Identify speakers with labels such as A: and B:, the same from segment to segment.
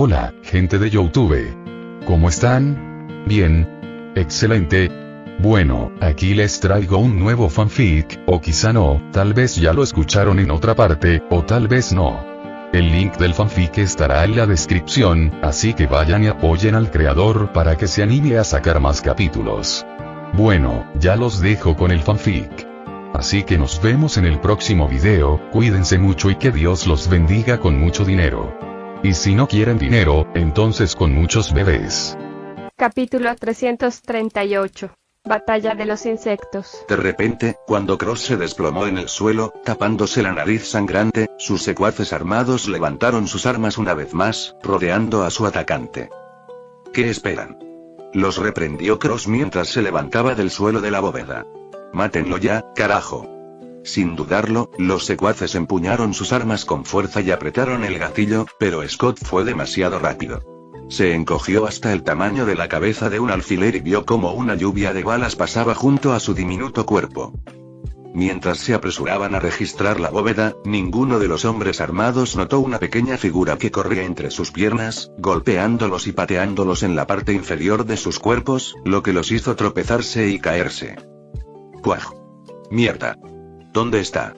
A: Hola, gente de YouTube. ¿Cómo están? Bien. Excelente. Bueno, aquí les traigo un nuevo fanfic, o quizá no, tal vez ya lo escucharon en otra parte, o tal vez no. El link del fanfic estará en la descripción, así que vayan y apoyen al creador para que se anime a sacar más capítulos. Bueno, ya los dejo con el fanfic. Así que nos vemos en el próximo video, cuídense mucho y que Dios los bendiga con mucho dinero. Y si no quieren dinero, entonces con muchos bebés.
B: Capítulo 338. Batalla de los insectos.
C: De repente, cuando Cross se desplomó en el suelo, tapándose la nariz sangrante, sus secuaces armados levantaron sus armas una vez más, rodeando a su atacante. ¿Qué esperan? Los reprendió Cross mientras se levantaba del suelo de la bóveda. Mátenlo ya, carajo. Sin dudarlo, los secuaces empuñaron sus armas con fuerza y apretaron el gatillo, pero Scott fue demasiado rápido. Se encogió hasta el tamaño de la cabeza de un alfiler y vio cómo una lluvia de balas pasaba junto a su diminuto cuerpo. Mientras se apresuraban a registrar la bóveda, ninguno de los hombres armados notó una pequeña figura que corría entre sus piernas, golpeándolos y pateándolos en la parte inferior de sus cuerpos, lo que los hizo tropezarse y caerse. ¡Cuaj! ¡Mierda! ¿Dónde está?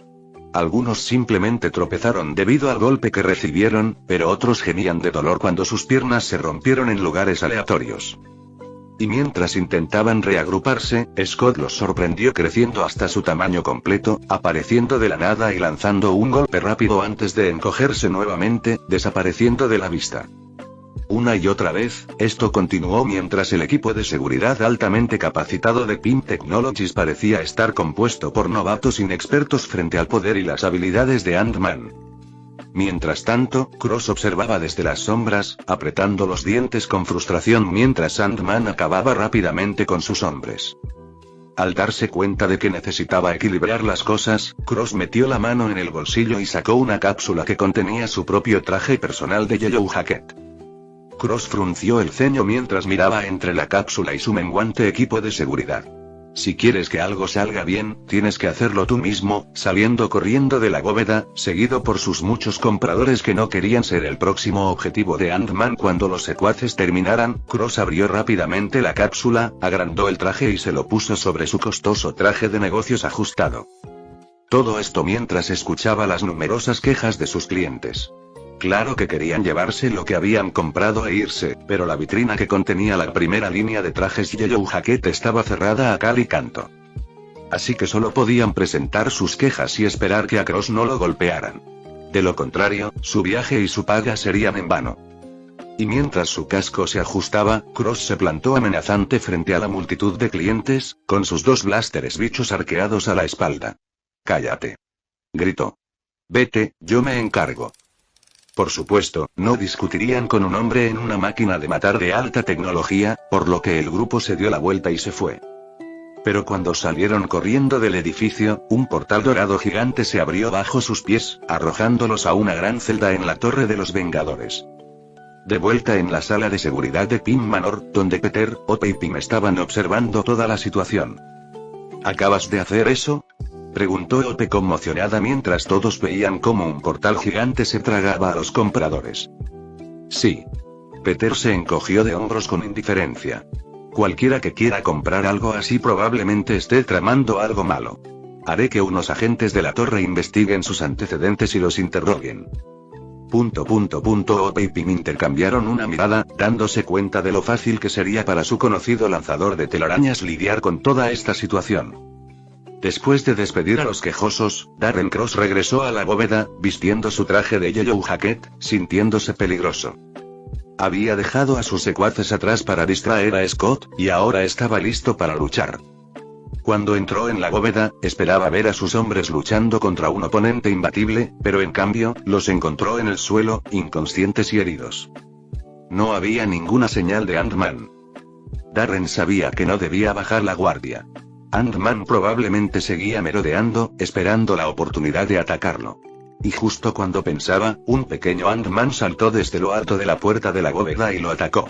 C: Algunos simplemente tropezaron debido al golpe que recibieron, pero otros gemían de dolor cuando sus piernas se rompieron en lugares aleatorios. Y mientras intentaban reagruparse, Scott los sorprendió creciendo hasta su tamaño completo, apareciendo de la nada y lanzando un golpe rápido antes de encogerse nuevamente, desapareciendo de la vista. Una y otra vez, esto continuó mientras el equipo de seguridad altamente capacitado de PIM Technologies parecía estar compuesto por novatos inexpertos frente al poder y las habilidades de Ant-Man. Mientras tanto, Cross observaba desde las sombras, apretando los dientes con frustración mientras Ant-Man acababa rápidamente con sus hombres. Al darse cuenta de que necesitaba equilibrar las cosas, Cross metió la mano en el bolsillo y sacó una cápsula que contenía su propio traje personal de Yellow Jacket. Cross frunció el ceño mientras miraba entre la cápsula y su menguante equipo de seguridad. Si quieres que algo salga bien, tienes que hacerlo tú mismo, saliendo corriendo de la bóveda, seguido por sus muchos compradores que no querían ser el próximo objetivo de Ant-Man. Cuando los secuaces terminaran, Cross abrió rápidamente la cápsula, agrandó el traje y se lo puso sobre su costoso traje de negocios ajustado. Todo esto mientras escuchaba las numerosas quejas de sus clientes. Claro que querían llevarse lo que habían comprado e irse, pero la vitrina que contenía la primera línea de trajes Yellow Jacket estaba cerrada a cal y canto. Así que solo podían presentar sus quejas y esperar que a Cross no lo golpearan. De lo contrario, su viaje y su paga serían en vano. Y mientras su casco se ajustaba, Cross se plantó amenazante frente a la multitud de clientes, con sus dos blasters bichos arqueados a la espalda. «¡Cállate!», gritó. «Vete, yo me encargo». Por supuesto, no discutirían con un hombre en una máquina de matar de alta tecnología, por lo que el grupo se dio la vuelta y se fue. Pero cuando salieron corriendo del edificio, un portal dorado gigante se abrió bajo sus pies, arrojándolos a una gran celda en la Torre de los Vengadores. De vuelta en la sala de seguridad de Pym Manor, donde Peter, Hope y Pym estaban observando toda la situación. ¿Acabas de hacer eso?, preguntó Hope conmocionada mientras todos veían cómo un portal gigante se tragaba a los compradores. Sí. Peter se encogió de hombros con indiferencia. Cualquiera que quiera comprar algo así probablemente esté tramando algo malo. Haré que unos agentes de la torre investiguen sus antecedentes y los interroguen. Hope y Pym intercambiaron una mirada, dándose cuenta de lo fácil que sería para su conocido lanzador de telarañas lidiar con toda esta situación. Después de despedir a los quejosos, Darren Cross regresó a la bóveda, vistiendo su traje de Yellow Jacket, sintiéndose peligroso. Había dejado a sus secuaces atrás para distraer a Scott, y ahora estaba listo para luchar. Cuando entró en la bóveda, esperaba ver a sus hombres luchando contra un oponente imbatible, pero en cambio, los encontró en el suelo, inconscientes y heridos. No había ninguna señal de Ant-Man. Darren sabía que no debía bajar la guardia. Ant-Man probablemente seguía merodeando, esperando la oportunidad de atacarlo. Y justo cuando pensaba, un pequeño Ant-Man saltó desde lo alto de la puerta de la bóveda y lo atacó.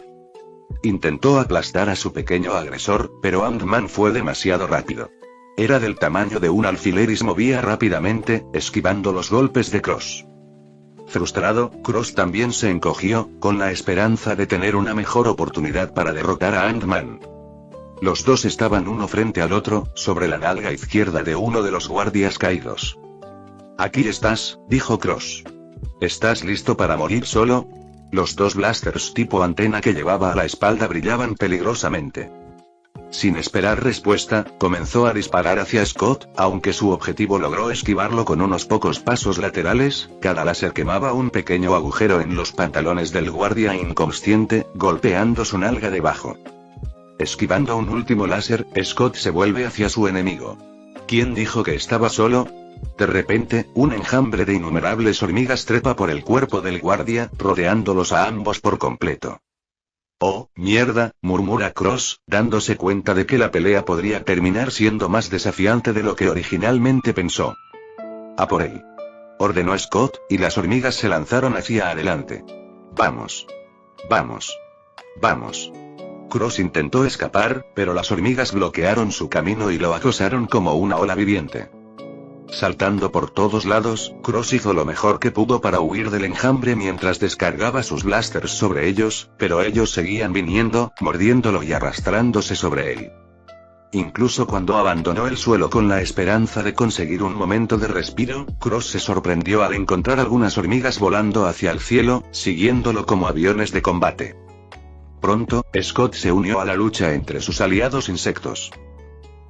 C: Intentó aplastar a su pequeño agresor, pero Ant-Man fue demasiado rápido. Era del tamaño de un alfiler y se movía rápidamente, esquivando los golpes de Cross. Frustrado, Cross también se encogió, con la esperanza de tener una mejor oportunidad para derrotar a Ant-Man. Los dos estaban uno frente al otro, sobre la nalga izquierda de uno de los guardias caídos. «Aquí estás», dijo Cross. «¿Estás listo para morir solo?» Los dos blasters tipo antena que llevaba a la espalda brillaban peligrosamente. Sin esperar respuesta, comenzó a disparar hacia Scott, aunque su objetivo logró esquivarlo con unos pocos pasos laterales. Cada láser quemaba un pequeño agujero en los pantalones del guardia inconsciente, golpeando su nalga debajo. Esquivando un último láser, Scott se vuelve hacia su enemigo. ¿Quién dijo que estaba solo? De repente, un enjambre de innumerables hormigas trepa por el cuerpo del guardia, rodeándolos a ambos por completo. «Oh, mierda», murmura Cross, dándose cuenta de que la pelea podría terminar siendo más desafiante de lo que originalmente pensó. «A por él», ordenó Scott, y las hormigas se lanzaron hacia adelante. «Vamos. Vamos. Vamos». Cross intentó escapar, pero las hormigas bloquearon su camino y lo acosaron como una ola viviente. Saltando por todos lados, Cross hizo lo mejor que pudo para huir del enjambre mientras descargaba sus blasters sobre ellos, pero ellos seguían viniendo, mordiéndolo y arrastrándose sobre él. Incluso cuando abandonó el suelo con la esperanza de conseguir un momento de respiro, Cross se sorprendió al encontrar algunas hormigas volando hacia el cielo, siguiéndolo como aviones de combate. Pronto, Scott se unió a la lucha entre sus aliados insectos.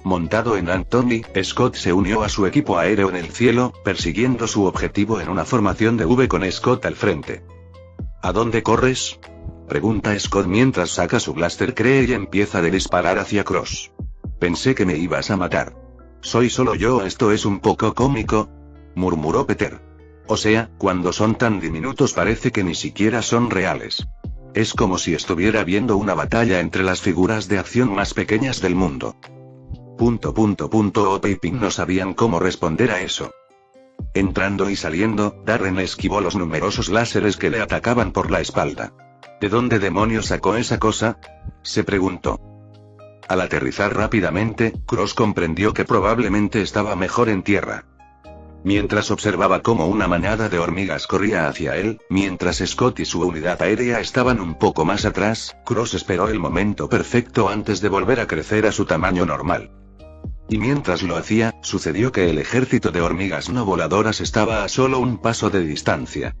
C: Montado en Anthony, Scott se unió a su equipo aéreo en el cielo, persiguiendo su objetivo en una formación de V con Scott al frente. ¿A dónde corres?, pregunta Scott mientras saca su blaster Cree y empieza a disparar hacia Cross. Pensé que me ibas a matar. Soy solo yo, esto es un poco cómico, murmuró Peter. O sea, cuando son tan diminutos parece que ni siquiera son reales. Es como si estuviera viendo una batalla entre las figuras de acción más pequeñas del mundo. Ope y Ping no sabían cómo responder a eso. Entrando y saliendo, Darren esquivó los numerosos láseres que le atacaban por la espalda. ¿De dónde demonios sacó esa cosa?, se preguntó. Al aterrizar rápidamente, Cross comprendió que probablemente estaba mejor en tierra. Mientras observaba cómo una manada de hormigas corría hacia él, mientras Scott y su unidad aérea estaban un poco más atrás, Cross esperó el momento perfecto antes de volver a crecer a su tamaño normal. Y mientras lo hacía, sucedió que el ejército de hormigas no voladoras estaba a solo un paso de distancia.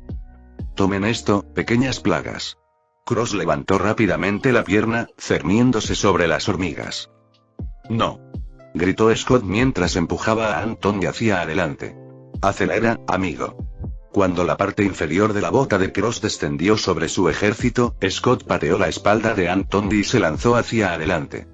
C: «Tomen esto, pequeñas plagas». Cross levantó rápidamente la pierna, cerniéndose sobre las hormigas. «No», gritó Scott mientras empujaba a Anthony hacia adelante. «Acelera, amigo». Cuando la parte inferior de la bota de Cross descendió sobre su ejército, Scott pateó la espalda de Anthony y se lanzó hacia adelante.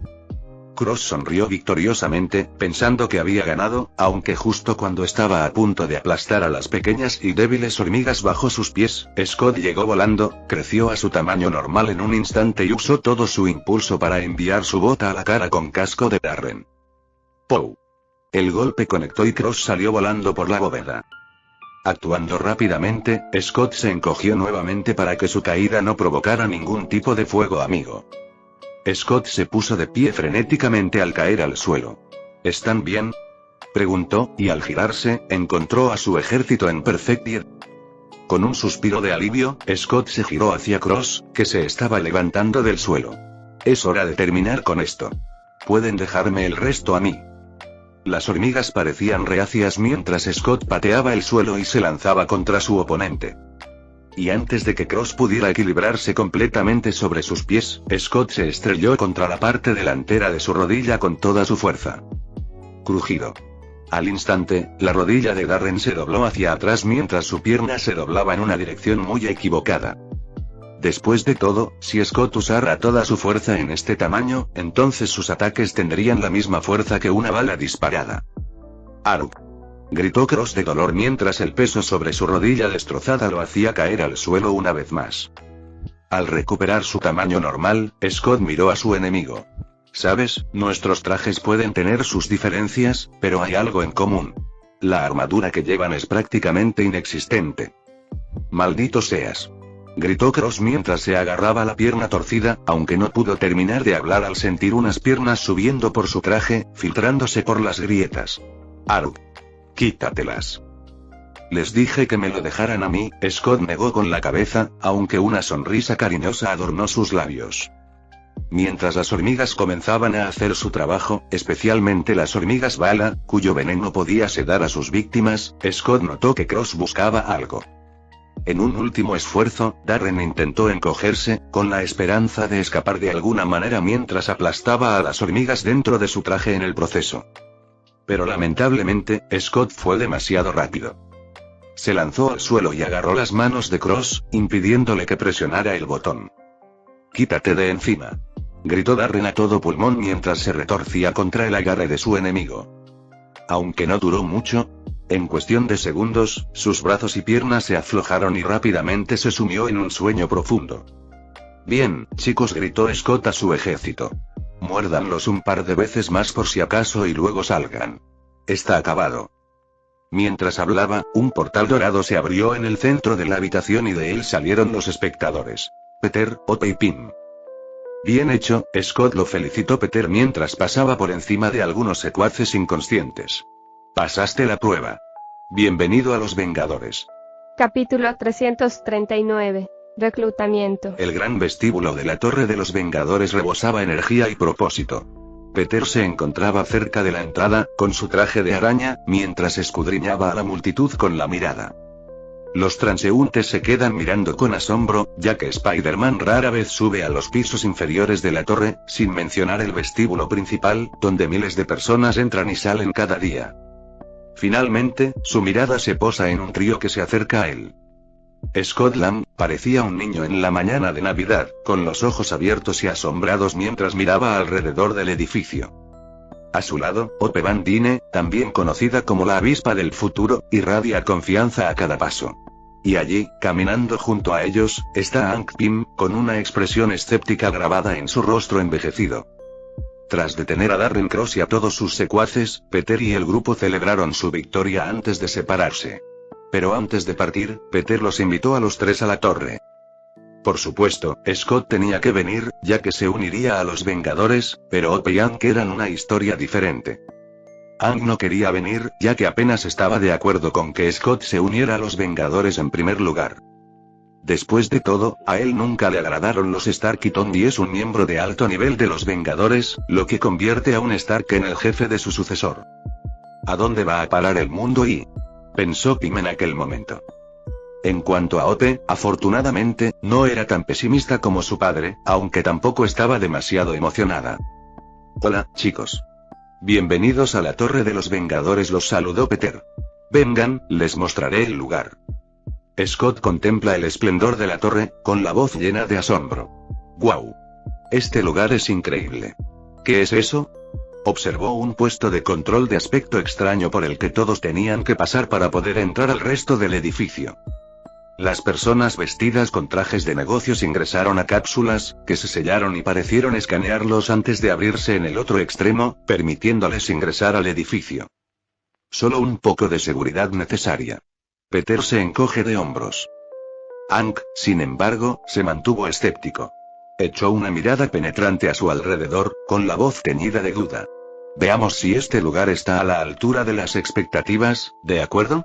C: Cross sonrió victoriosamente, pensando que había ganado, aunque justo cuando estaba a punto de aplastar a las pequeñas y débiles hormigas bajo sus pies, Scott llegó volando, creció a su tamaño normal en un instante y usó todo su impulso para enviar su bota a la cara con casco de Darren. ¡Pow! El golpe conectó y Cross salió volando por la bóveda. Actuando rápidamente, Scott se encogió nuevamente para que su caída no provocara ningún tipo de fuego amigo. Scott se puso de pie frenéticamente al caer al suelo. ¿Están bien?, preguntó, y al girarse, encontró a su ejército en perfect diet. Con un suspiro de alivio, Scott se giró hacia Cross, que se estaba levantando del suelo. Es hora de terminar con esto. Pueden dejarme el resto a mí. Las hormigas parecían reacias mientras Scott pateaba el suelo y se lanzaba contra su oponente. Y antes de que Cross pudiera equilibrarse completamente sobre sus pies, Scott se estrelló contra la parte delantera de su rodilla con toda su fuerza. Crujido. Al instante, la rodilla de Darren se dobló hacia atrás mientras su pierna se doblaba en una dirección muy equivocada. Después de todo, si Scott usara toda su fuerza en este tamaño, entonces sus ataques tendrían la misma fuerza que una bala disparada. ¡Arug!, gritó Cross de dolor mientras el peso sobre su rodilla destrozada lo hacía caer al suelo una vez más. Al recuperar su tamaño normal, Scott miró a su enemigo. «Sabes, nuestros trajes pueden tener sus diferencias, pero hay algo en común. La armadura que llevan es prácticamente inexistente». «Maldito seas», gritó Cross mientras se agarraba la pierna torcida, aunque no pudo terminar de hablar al sentir unas piernas subiendo por su traje, filtrándose por las grietas. «Arug. Quítatelas». Les dije que me lo dejaran a mí, Scott negó con la cabeza, aunque una sonrisa cariñosa adornó sus labios. Mientras las hormigas comenzaban a hacer su trabajo, especialmente las hormigas bala, cuyo veneno podía sedar a sus víctimas, Scott notó que Cross buscaba algo. En un último esfuerzo, Darren intentó encogerse, con la esperanza de escapar de alguna manera mientras aplastaba a las hormigas dentro de su traje en el proceso. Pero lamentablemente, Scott fue demasiado rápido. Se lanzó al suelo y agarró las manos de Cross, impidiéndole que presionara el botón. «Quítate de encima», gritó Darren a todo pulmón mientras se retorcía contra el agarre de su enemigo. Aunque no duró mucho, en cuestión de segundos, sus brazos y piernas se aflojaron y rápidamente se sumió en un sueño profundo. «Bien, chicos», gritó Scott a su ejército. «Muérdanlos un par de veces más por si acaso y luego salgan. Está acabado». Mientras hablaba, un portal dorado se abrió en el centro de la habitación y de él salieron los espectadores. Peter, Hope y Pym. «Bien hecho», Scott lo felicitó Peter mientras pasaba por encima de algunos secuaces inconscientes. «Pasaste la prueba. Bienvenido a los Vengadores».
B: Capítulo 339. Reclutamiento.
C: El gran vestíbulo de la Torre de los Vengadores rebosaba energía y propósito. Peter se encontraba cerca de la entrada, con su traje de araña, mientras escudriñaba a la multitud con la mirada. Los transeúntes se quedan mirando con asombro, ya que Spider-Man rara vez sube a los pisos inferiores de la torre, sin mencionar el vestíbulo principal, donde miles de personas entran y salen cada día. Finalmente, su mirada se posa en un trío que se acerca a él. Scott Lang parecía un niño en la mañana de Navidad, con los ojos abiertos y asombrados mientras miraba alrededor del edificio. A su lado, Hope Van Dyne, también conocida como la avispa del futuro, irradia confianza a cada paso. Y allí, caminando junto a ellos, está Hank Pym, con una expresión escéptica grabada en su rostro envejecido. Tras detener a Darren Cross y a todos sus secuaces, Peter y el grupo celebraron su victoria antes de separarse. Pero antes de partir, Peter los invitó a los tres a la torre. Por supuesto, Scott tenía que venir, ya que se uniría a los Vengadores, pero Hope y Hank eran una historia diferente. Hank no quería venir, ya que apenas estaba de acuerdo con que Scott se uniera a los Vengadores en primer lugar. Después de todo, a él nunca le agradaron los Stark y Tony es un miembro de alto nivel de los Vengadores, lo que convierte a un Stark en el jefe de su sucesor. ¿A dónde va a parar el mundo pensó Pym en aquel momento. En cuanto a Hope, afortunadamente, no era tan pesimista como su padre, aunque tampoco estaba demasiado emocionada. «Hola, chicos. Bienvenidos a la Torre de los Vengadores», los saludó Peter. «Vengan, les mostraré el lugar». Scott contempla el esplendor de la torre, con la voz llena de asombro. «¡Guau! Este lugar es increíble». «¿Qué es eso?», observó un puesto de control de aspecto extraño por el que todos tenían que pasar para poder entrar al resto del edificio. Las personas vestidas con trajes de negocios ingresaron a cápsulas, que se sellaron y parecieron escanearlos antes de abrirse en el otro extremo, permitiéndoles ingresar al edificio. Solo un poco de seguridad necesaria. Peter se encoge de hombros. Hank, sin embargo, se mantuvo escéptico. Echó una mirada penetrante a su alrededor, con la voz teñida de duda. «Veamos si este lugar está a la altura de las expectativas, ¿de acuerdo?»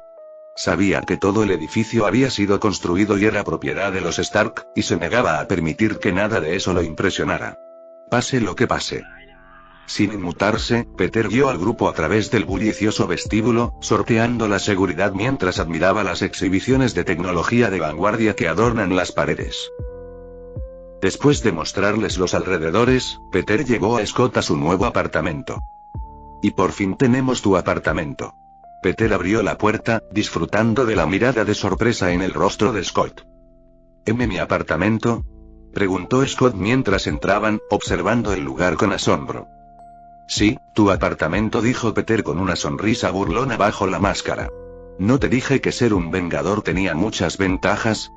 C: Sabía que todo el edificio había sido construido y era propiedad de los Stark, y se negaba a permitir que nada de eso lo impresionara. Pase lo que pase. Sin inmutarse, Peter guió al grupo a través del bullicioso vestíbulo, sorteando la seguridad mientras admiraba las exhibiciones de tecnología de vanguardia que adornan las paredes. Después de mostrarles los alrededores, Peter llevó a Scott a su nuevo apartamento. «Y por fin tenemos tu apartamento». Peter abrió la puerta, disfrutando de la mirada de sorpresa en el rostro de Scott. «¿Mi apartamento?», preguntó Scott mientras entraban, observando el lugar con asombro. «Sí, tu apartamento», dijo Peter con una sonrisa burlona bajo la máscara. «¿No te dije que ser un vengador tenía muchas ventajas?».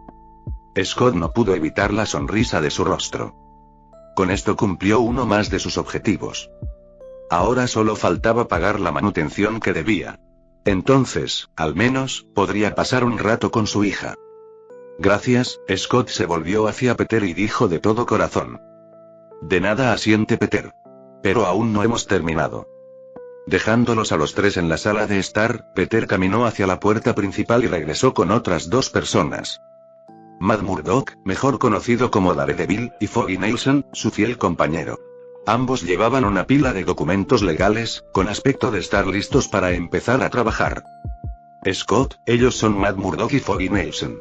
C: Scott no pudo evitar la sonrisa de su rostro. Con esto cumplió uno más de sus objetivos. Ahora solo faltaba pagar la manutención que debía. Entonces, al menos, podría pasar un rato con su hija. «Gracias», Scott se volvió hacia Peter y dijo de todo corazón. «De nada», asiente Peter. «Pero aún no hemos terminado». Dejándolos a los tres en la sala de estar, Peter caminó hacia la puerta principal y regresó con otras dos personas. Matt Murdock, mejor conocido como Daredevil, y Foggy Nelson, su fiel compañero. Ambos llevaban una pila de documentos legales, con aspecto de estar listos para empezar a trabajar. Scott, ellos son Matt Murdock y Foggy Nelson.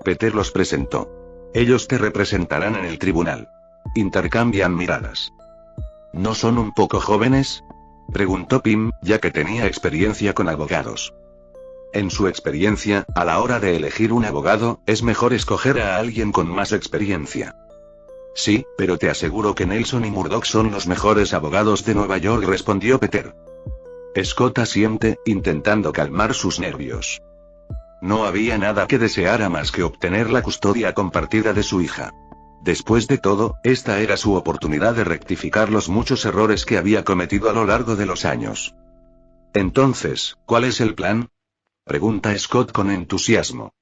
C: Peter los presentó. Ellos te representarán en el tribunal. Intercambian miradas. ¿No son un poco jóvenes?, preguntó Pym, ya que tenía experiencia con abogados. En su experiencia, a la hora de elegir un abogado, es mejor escoger a alguien con más experiencia. Sí, pero te aseguro que Nelson y Murdock son los mejores abogados de Nueva York, respondió Peter. Scott asiente, intentando calmar sus nervios. No había nada que deseara más que obtener la custodia compartida de su hija. Después de todo, esta era su oportunidad de rectificar los muchos errores que había cometido a lo largo de los años. Entonces, ¿cuál es el plan?, pregunta Scott con entusiasmo.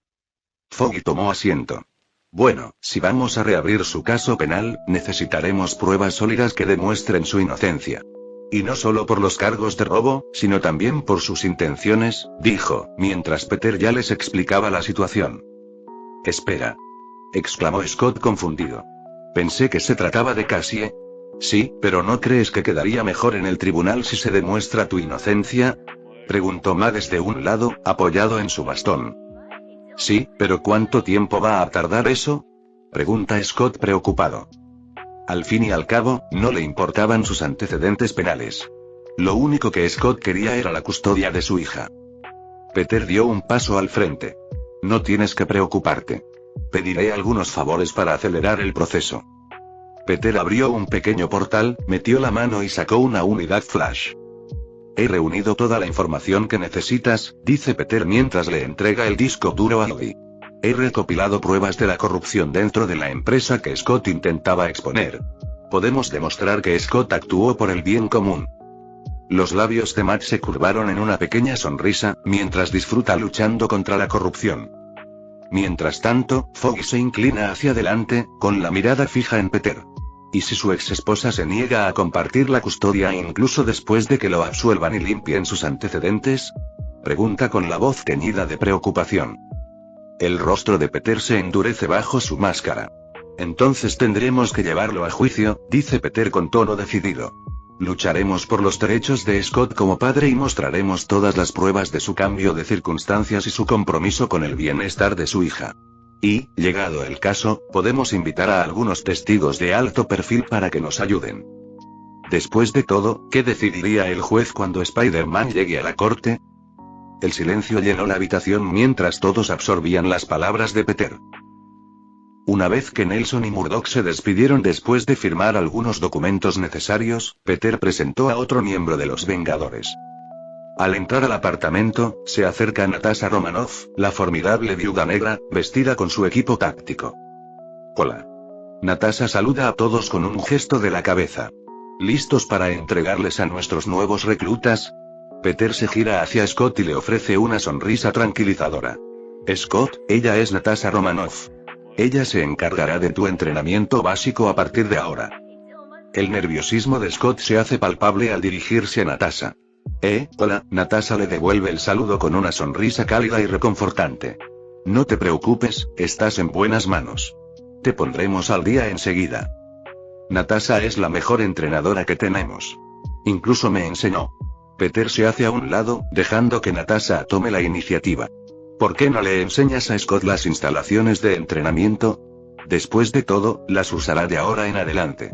C: Foggy tomó asiento. Bueno, si vamos a reabrir su caso penal, necesitaremos pruebas sólidas que demuestren su inocencia. Y no solo por los cargos de robo, sino también por sus intenciones, dijo, mientras Peter ya les explicaba la situación. Espera, exclamó Scott confundido. Pensé que se trataba de Cassie. Sí, pero ¿no crees que quedaría mejor en el tribunal si se demuestra tu inocencia?, preguntó Matt desde un lado, apoyado en su bastón. Sí, pero ¿cuánto tiempo va a tardar eso?, pregunta Scott preocupado. Al fin y al cabo, no le importaban sus antecedentes penales. Lo único que Scott quería era la custodia de su hija. Peter dio un paso al frente. No tienes que preocuparte. Pediré algunos favores para acelerar el proceso. Peter abrió un pequeño portal, metió la mano y sacó una unidad flash. He reunido toda la información que necesitas, dice Peter mientras le entrega el disco duro a Foggy. He recopilado pruebas de la corrupción dentro de la empresa que Scott intentaba exponer. Podemos demostrar que Scott actuó por el bien común. Los labios de Matt se curvaron en una pequeña sonrisa, mientras disfruta luchando contra la corrupción. Mientras tanto, Foggy se inclina hacia adelante, con la mirada fija en Peter. ¿Y si su ex esposa se niega a compartir la custodia incluso después de que lo absuelvan y limpien sus antecedentes?, pregunta con la voz teñida de preocupación. El rostro de Peter se endurece bajo su máscara. Entonces tendremos que llevarlo a juicio, dice Peter con tono decidido. Lucharemos por los derechos de Scott como padre y mostraremos todas las pruebas de su cambio de circunstancias y su compromiso con el bienestar de su hija. Y, llegado el caso, podemos invitar a algunos testigos de alto perfil para que nos ayuden. Después de todo, ¿qué decidiría el juez cuando Spider-Man llegue a la corte? El silencio llenó la habitación mientras todos absorbían las palabras de Peter. Una vez que Nelson y Murdock se despidieron después de firmar algunos documentos necesarios, Peter presentó a otro miembro de los Vengadores. Al entrar al apartamento, se acerca Natasha Romanoff, la formidable viuda negra, vestida con su equipo táctico. Hola. Natasha saluda a todos con un gesto de la cabeza. ¿Listos para entregarles a nuestros nuevos reclutas? Peter se gira hacia Scott y le ofrece una sonrisa tranquilizadora. Scott, ella es Natasha Romanoff. Ella se encargará de tu entrenamiento básico a partir de ahora. El nerviosismo de Scott se hace palpable al dirigirse a Natasha. Hola, Natasha le devuelve el saludo con una sonrisa cálida y reconfortante. No te preocupes, estás en buenas manos. Te pondremos al día enseguida. Natasha es la mejor entrenadora que tenemos. Incluso me enseñó. Peter se hace a un lado, dejando que Natasha tome la iniciativa. ¿Por qué no le enseñas a Scott las instalaciones de entrenamiento? Después de todo, las usará de ahora en adelante.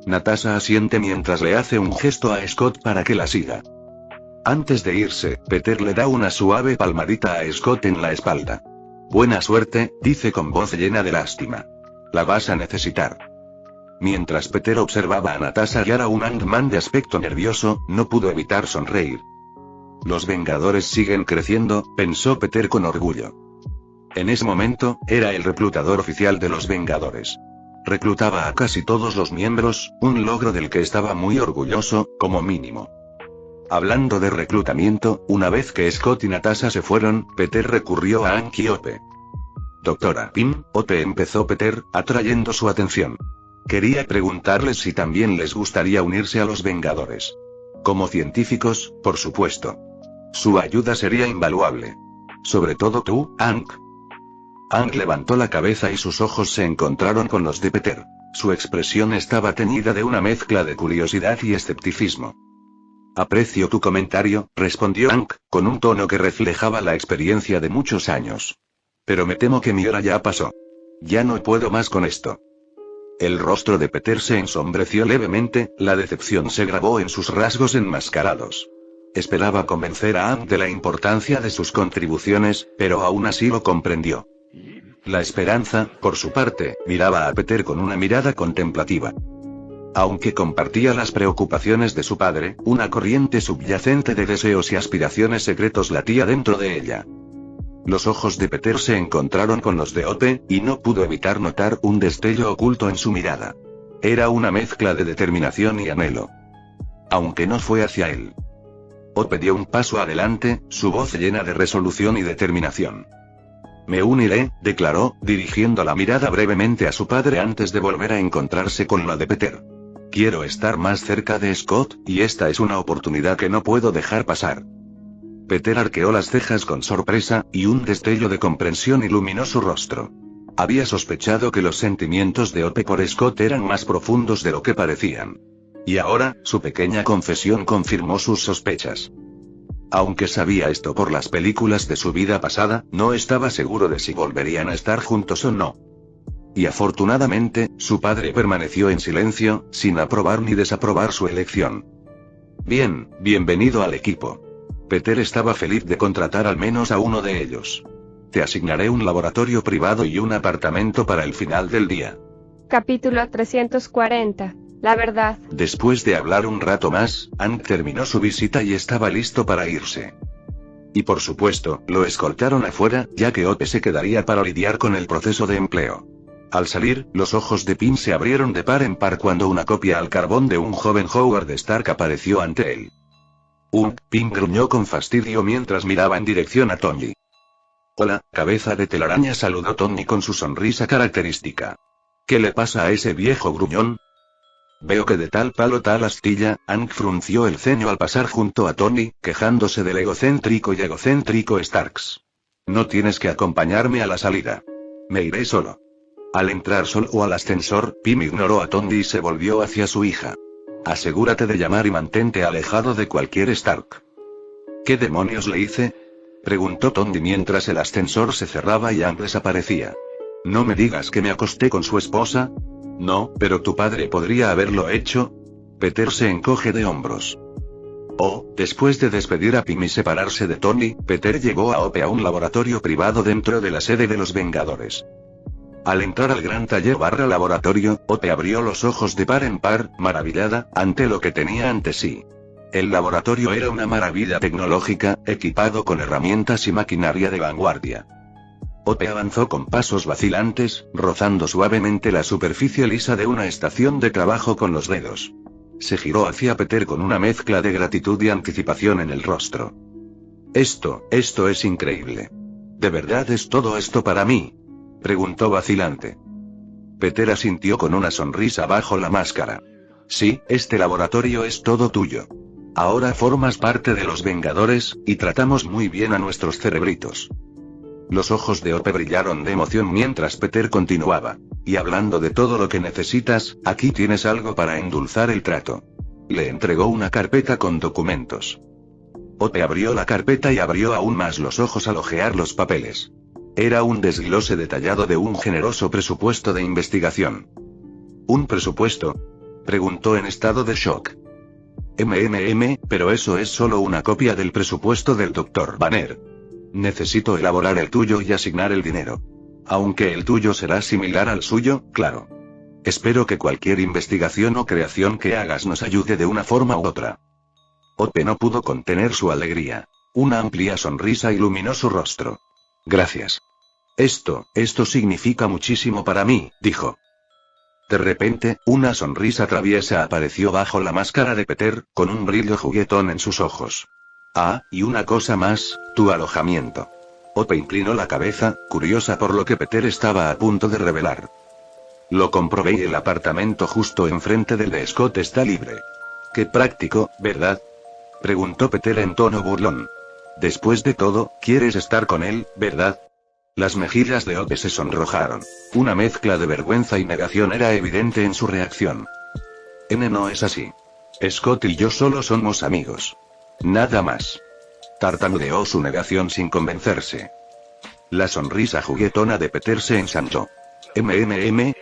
C: Natasha asiente mientras le hace un gesto a Scott para que la siga. Antes de irse, Peter le da una suave palmadita a Scott en la espalda. Buena suerte, dice con voz llena de lástima. La vas a necesitar. Mientras Peter observaba a Natasha y a un Ant-Man de aspecto nervioso, no pudo evitar sonreír. Los Vengadores siguen creciendo, pensó Peter con orgullo. En ese momento, era el reclutador oficial de los Vengadores. Reclutaba a casi todos los miembros, un logro del que estaba muy orgulloso, como mínimo. Hablando de reclutamiento, una vez que Scott y Natasha se fueron, Peter recurrió a Hank y Hope. Doctora Pym, Hope empezó Peter, atrayendo su atención. Quería preguntarles si también les gustaría unirse a los Vengadores. Como científicos, por supuesto. Su ayuda sería invaluable. Sobre todo tú, Hank. Hank levantó la cabeza y sus ojos se encontraron con los de Peter. Su expresión estaba teñida de una mezcla de curiosidad y escepticismo. Aprecio tu comentario, respondió Hank, con un tono que reflejaba la experiencia de muchos años. Pero me temo que mi hora ya pasó. Ya no puedo más con esto. El rostro de Peter se ensombreció levemente, la decepción se grabó en sus rasgos enmascarados. Esperaba convencer a Hank de la importancia de sus contribuciones, pero aún así lo comprendió. La esperanza, por su parte, miraba a Peter con una mirada contemplativa. Aunque compartía las preocupaciones de su padre, una corriente subyacente de deseos y aspiraciones secretos latía dentro de ella. Los ojos de Peter se encontraron con los de Hope, y no pudo evitar notar un destello oculto en su mirada. Era una mezcla de determinación y anhelo. Aunque no fue hacia él. Hope dio un paso adelante, su voz llena de resolución y determinación. Me uniré, declaró, dirigiendo la mirada brevemente a su padre antes de volver a encontrarse con la de Peter. Quiero estar más cerca de Scott, y esta es una oportunidad que no puedo dejar pasar. Peter arqueó las cejas con sorpresa, y un destello de comprensión iluminó su rostro. Había sospechado que los sentimientos de Hope por Scott eran más profundos de lo que parecían. Y ahora, su pequeña confesión confirmó sus sospechas. Aunque sabía esto por las películas de su vida pasada, no estaba seguro de si volverían a estar juntos o no. Y afortunadamente, su padre permaneció en silencio, sin aprobar ni desaprobar su elección. Bien, bienvenido al equipo. Peter estaba feliz de contratar al menos a uno de ellos. Te asignaré un laboratorio privado y un apartamento para el final del día.
B: Capítulo 340. La verdad.
C: Después de hablar un rato más, Hank terminó su visita y estaba listo para irse. Y por supuesto, lo escoltaron afuera, ya que Hope se quedaría para lidiar con el proceso de empleo. Al salir, los ojos de Pym se abrieron de par en par cuando una copia al carbón de un joven Howard Stark apareció ante él. Pym gruñó con fastidio mientras miraba en dirección a Tony. Hola, cabeza de telaraña, saludó Tony con su sonrisa característica. ¿Qué le pasa a ese viejo gruñón? Veo que de tal palo tal astilla. Hank frunció el ceño al pasar junto a Tony, quejándose del egocéntrico y egocéntrico Starks. No tienes que acompañarme a la salida. Me iré solo. Al entrar solo al ascensor, Pym ignoró a Tony y se volvió hacia su hija. Asegúrate de llamar y mantente alejado de cualquier Stark. ¿Qué demonios le hice? Preguntó Tony mientras el ascensor se cerraba y Hank desaparecía. ¿No me digas que me acosté con su esposa? No, pero tu padre podría haberlo hecho. Peter se encoge de hombros. Después de despedir a Pym y separarse de Tony, Peter llevó a Hope a un laboratorio privado dentro de la sede de los Vengadores. Al entrar al gran taller laboratorio, Hope abrió los ojos de par en par, maravillada, ante lo que tenía ante sí. El laboratorio era una maravilla tecnológica, equipado con herramientas y maquinaria de vanguardia. Hope avanzó con pasos vacilantes, rozando suavemente la superficie lisa de una estación de trabajo con los dedos. Se giró hacia Peter con una mezcla de gratitud y anticipación en el rostro. Esto es increíble. ¿De verdad es todo esto para mí? Preguntó vacilante. Peter asintió con una sonrisa bajo la máscara. Sí, este laboratorio es todo tuyo. Ahora formas parte de los Vengadores, y tratamos muy bien a nuestros cerebritos. Los ojos de Hope brillaron de emoción mientras Peter continuaba. Y hablando de todo lo que necesitas, aquí tienes algo para endulzar el trato. Le entregó una carpeta con documentos. Hope abrió la carpeta y abrió aún más los ojos al hojear los papeles. Era un desglose detallado de un generoso presupuesto de investigación. ¿Un presupuesto? Preguntó en estado de shock. Pero eso es solo una copia del presupuesto del Dr. Banner. Necesito elaborar el tuyo y asignar el dinero. Aunque el tuyo será similar al suyo, claro. Espero que cualquier investigación o creación que hagas nos ayude de una forma u otra. Hope no pudo contener su alegría. Una amplia sonrisa iluminó su rostro. Gracias. Esto significa muchísimo para mí, dijo. De repente, una sonrisa traviesa apareció bajo la máscara de Peter, con un brillo juguetón en sus ojos. Y una cosa más, tu alojamiento. Hope inclinó la cabeza, curiosa por lo que Peter estaba a punto de revelar. Lo comprobé y el apartamento justo enfrente del de Scott está libre. Qué práctico, ¿verdad? Preguntó Peter en tono burlón. Después de todo, quieres estar con él, ¿verdad? Las mejillas de Hope se sonrojaron. Una mezcla de vergüenza y negación era evidente en su reacción. No es así. Scott y yo solo somos amigos. Nada más. Tartamudeó su negación sin convencerse. La sonrisa juguetona de Peter se ensanchó.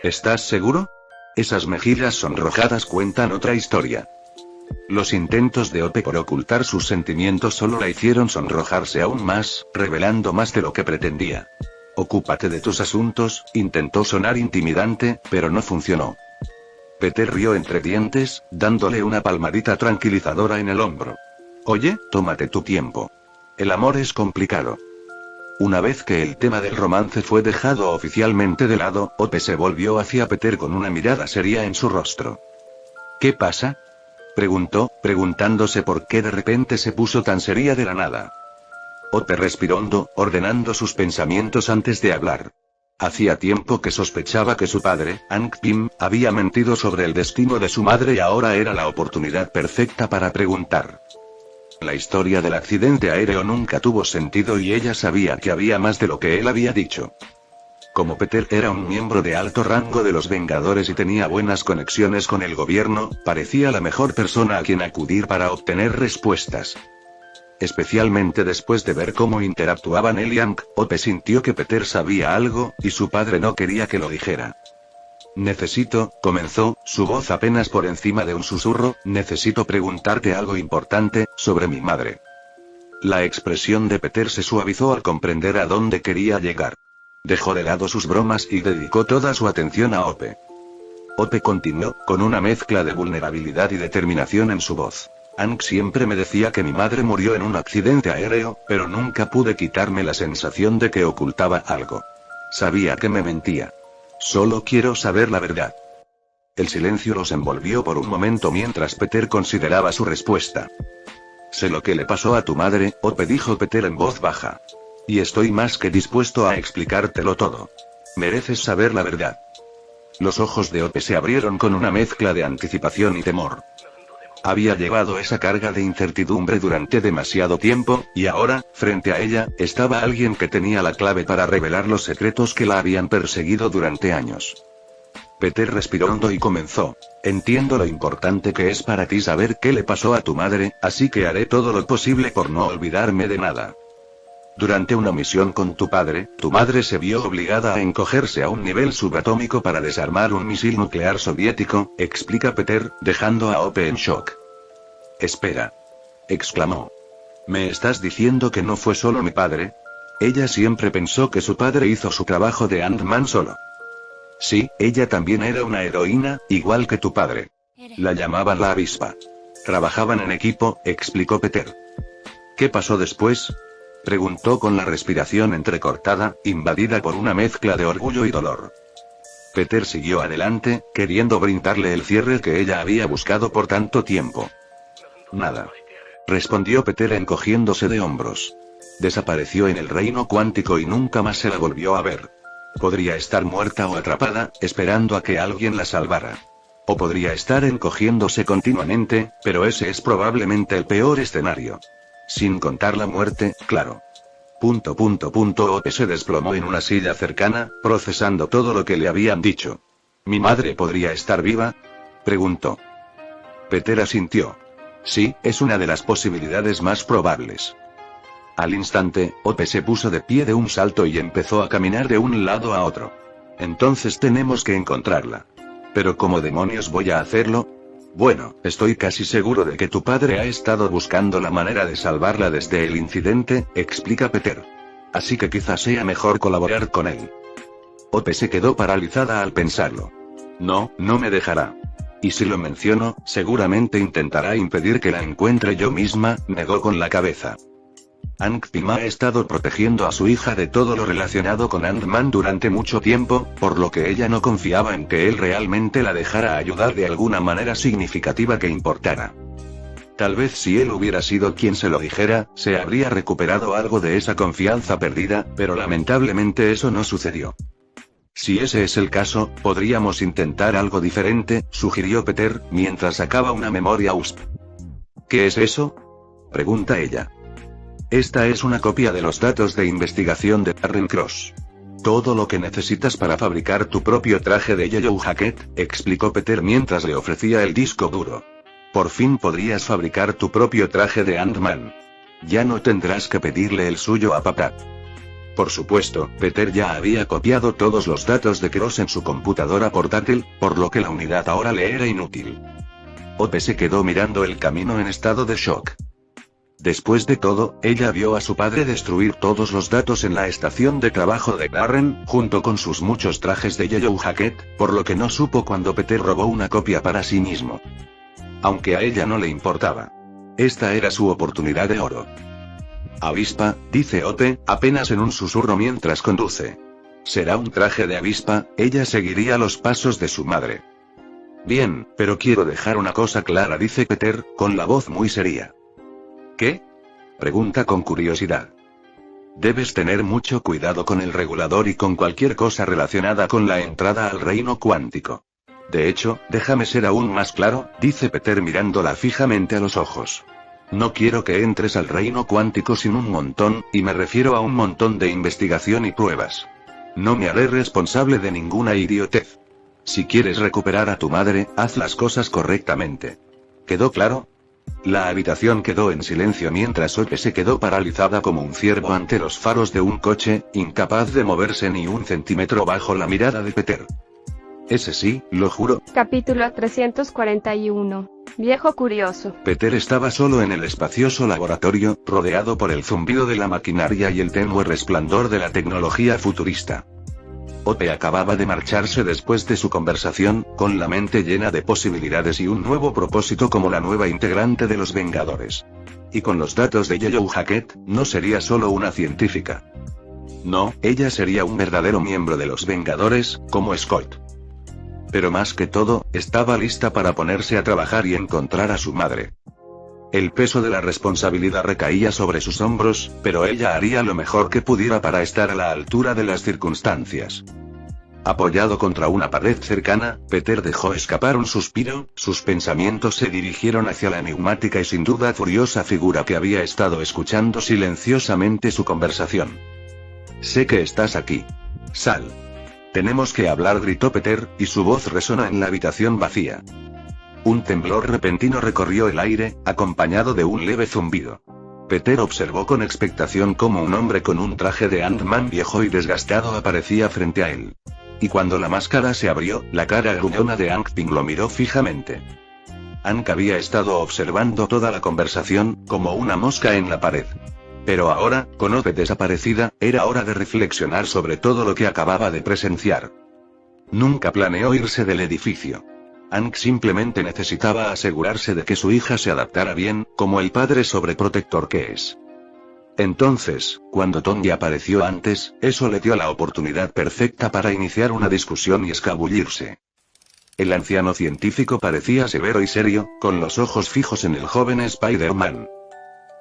C: ¿Estás seguro? Esas mejillas sonrojadas cuentan otra historia. Los intentos de Hope por ocultar sus sentimientos solo la hicieron sonrojarse aún más, revelando más de lo que pretendía. Ocúpate de tus asuntos, intentó sonar intimidante, pero no funcionó. Peter rió entre dientes, dándole una palmadita tranquilizadora en el hombro. Oye, tómate tu tiempo. El amor es complicado. Una vez que el tema del romance fue dejado oficialmente de lado, Hope se volvió hacia Peter con una mirada seria en su rostro. ¿Qué pasa?, preguntó, preguntándose por qué de repente se puso tan seria de la nada. Hope respiró hondo, ordenando sus pensamientos antes de hablar. Hacía tiempo que sospechaba que su padre, Hank Pym, había mentido sobre el destino de su madre y ahora era la oportunidad perfecta para preguntar. La historia del accidente aéreo nunca tuvo sentido y ella sabía que había más de lo que él había dicho. Como Peter era un miembro de alto rango de los Vengadores y tenía buenas conexiones con el gobierno, parecía la mejor persona a quien acudir para obtener respuestas. Especialmente después de ver cómo interactuaban él y Hank, Hope sintió que Peter sabía algo, y su padre no quería que lo dijera. Comenzó, su voz apenas por encima de un susurro, necesito preguntarte algo importante, sobre mi madre. La expresión de Peter se suavizó al comprender a dónde quería llegar. Dejó de lado sus bromas y dedicó toda su atención a Hope. Hope continuó, con una mezcla de vulnerabilidad y determinación en su voz. Hank siempre me decía que mi madre murió en un accidente aéreo, pero nunca pude quitarme la sensación de que ocultaba algo. Sabía que me mentía. Solo quiero saber la verdad. El silencio los envolvió por un momento mientras Peter consideraba su respuesta. Sé lo que le pasó a tu madre, Hope, dijo Peter en voz baja. Y estoy más que dispuesto a explicártelo todo. Mereces saber la verdad. Los ojos de Hope se abrieron con una mezcla de anticipación y temor. Había llevado esa carga de incertidumbre durante demasiado tiempo, y ahora, frente a ella, estaba alguien que tenía la clave para revelar los secretos que la habían perseguido durante años. Peter respiró hondo y comenzó. Entiendo lo importante que es para ti saber qué le pasó a tu madre, así que haré todo lo posible por no olvidarme de nada. Durante una misión con tu madre se vio obligada a encogerse a un nivel subatómico para desarmar un misil nuclear soviético, explica Peter, dejando a Hope en shock. Espera, exclamó. ¿Me estás diciendo que no fue solo mi padre? Ella siempre pensó que su padre hizo su trabajo de Ant-Man solo. Sí, ella también era una heroína, igual que tu padre. La llamaban la avispa. Trabajaban en equipo, explicó Peter. ¿Qué pasó después?, preguntó con la respiración entrecortada, invadida por una mezcla de orgullo y dolor. Peter siguió adelante, queriendo brindarle el cierre que ella había buscado por tanto tiempo. Nada, respondió Peter encogiéndose de hombros. Desapareció en el reino cuántico y nunca más se la volvió a ver. Podría estar muerta o atrapada, esperando a que alguien la salvara. O podría estar encogiéndose continuamente, pero ese es probablemente el peor escenario. Sin contar la muerte, claro. Hope se desplomó en una silla cercana, procesando todo lo que le habían dicho. ¿Mi madre podría estar viva?, preguntó. Peter asintió. Sí, es una de las posibilidades más probables. Al instante, Hope se puso de pie de un salto y empezó a caminar de un lado a otro. Entonces tenemos que encontrarla. ¿Pero cómo demonios voy a hacerlo? Bueno, estoy casi seguro de que tu padre ha estado buscando la manera de salvarla desde el incidente, explica Peter. Así que quizás sea mejor colaborar con él. Hope se quedó paralizada al pensarlo. No me dejará. Y si lo menciono, seguramente intentará impedir que la encuentre yo misma, negó con la cabeza. Hank Pym ha estado protegiendo a su hija de todo lo relacionado con Ant-Man durante mucho tiempo, por lo que ella no confiaba en que él realmente la dejara ayudar de alguna manera significativa que importara. Tal vez si él hubiera sido quien se lo dijera, se habría recuperado algo de esa confianza perdida, pero lamentablemente eso no sucedió. Si ese es el caso, podríamos intentar algo diferente, sugirió Peter, mientras sacaba una memoria USB. ¿Qué es eso?, Pregunta ella. Esta es una copia de los datos de investigación de Darren Cross. Todo lo que necesitas para fabricar tu propio traje de Yellow Jacket, explicó Peter mientras le ofrecía el disco duro. Por fin podrías fabricar tu propio traje de Ant-Man. Ya no tendrás que pedirle el suyo a papá. Por supuesto, Peter ya había copiado todos los datos de Cross en su computadora portátil, por lo que la unidad ahora le era inútil. Hope se quedó mirando el camino en estado de shock. Después de todo, ella vio a su padre destruir todos los datos en la estación de trabajo de Darren, junto con sus muchos trajes de Yellow Jacket, por lo que no supo cuando Peter robó una copia para sí mismo. Aunque a ella no le importaba. Esta era su oportunidad de oro. Avispa, dice Hope, apenas en un susurro mientras conduce. Será un traje de avispa, ella seguiría los pasos de su madre. Bien, pero quiero dejar una cosa clara, dice Peter, con la voz muy seria. ¿Qué? Pregunta con curiosidad. Debes tener mucho cuidado con el regulador y con cualquier cosa relacionada con la entrada al reino cuántico. De hecho, déjame ser aún más claro, dice Peter mirándola fijamente a los ojos. No quiero que entres al reino cuántico sin un montón, y me refiero a un montón de investigación y pruebas. No me haré responsable de ninguna idiotez. Si quieres recuperar a tu madre, haz las cosas correctamente. ¿Quedó claro? La habitación quedó en silencio mientras Hope se quedó paralizada como un ciervo ante los faros de un coche, incapaz de moverse ni un centímetro bajo la mirada de Peter. Ese sí, lo juro.
B: Capítulo 341. Viejo curioso.
C: Peter estaba solo en el espacioso laboratorio, rodeado por el zumbido de la maquinaria y el tenue resplandor de la tecnología futurista. Hope acababa de marcharse después de su conversación, con la mente llena de posibilidades y un nuevo propósito como la nueva integrante de los Vengadores. Y con los datos de Yellow Jacket, no sería solo una científica. No, ella sería un verdadero miembro de los Vengadores, como Scott. Pero más que todo, estaba lista para ponerse a trabajar y encontrar a su madre. El peso de la responsabilidad recaía sobre sus hombros, pero ella haría lo mejor que pudiera para estar a la altura de las circunstancias. Apoyado contra una pared cercana, Peter dejó escapar un suspiro, sus pensamientos se dirigieron hacia la enigmática y sin duda furiosa figura que había estado escuchando silenciosamente su conversación. Sé que estás aquí. Sal. Tenemos que hablar, gritó Peter, y su voz resonó en la habitación vacía. Un temblor repentino recorrió el aire, acompañado de un leve zumbido. Peter observó con expectación cómo un hombre con un traje de Ant-Man viejo y desgastado aparecía frente a él. Y cuando la máscara se abrió, la cara gruñona de Hank Pym lo miró fijamente. Hank había estado observando toda la conversación, como una mosca en la pared. Pero ahora, con Hope desaparecida, era hora de reflexionar sobre todo lo que acababa de presenciar. Nunca planeó irse del edificio. Hank simplemente necesitaba asegurarse de que su hija se adaptara bien, como el padre sobreprotector que es. Entonces, cuando Tony apareció antes, eso le dio la oportunidad perfecta para iniciar una discusión y escabullirse. El anciano científico parecía severo y serio, con los ojos fijos en el joven Spider-Man.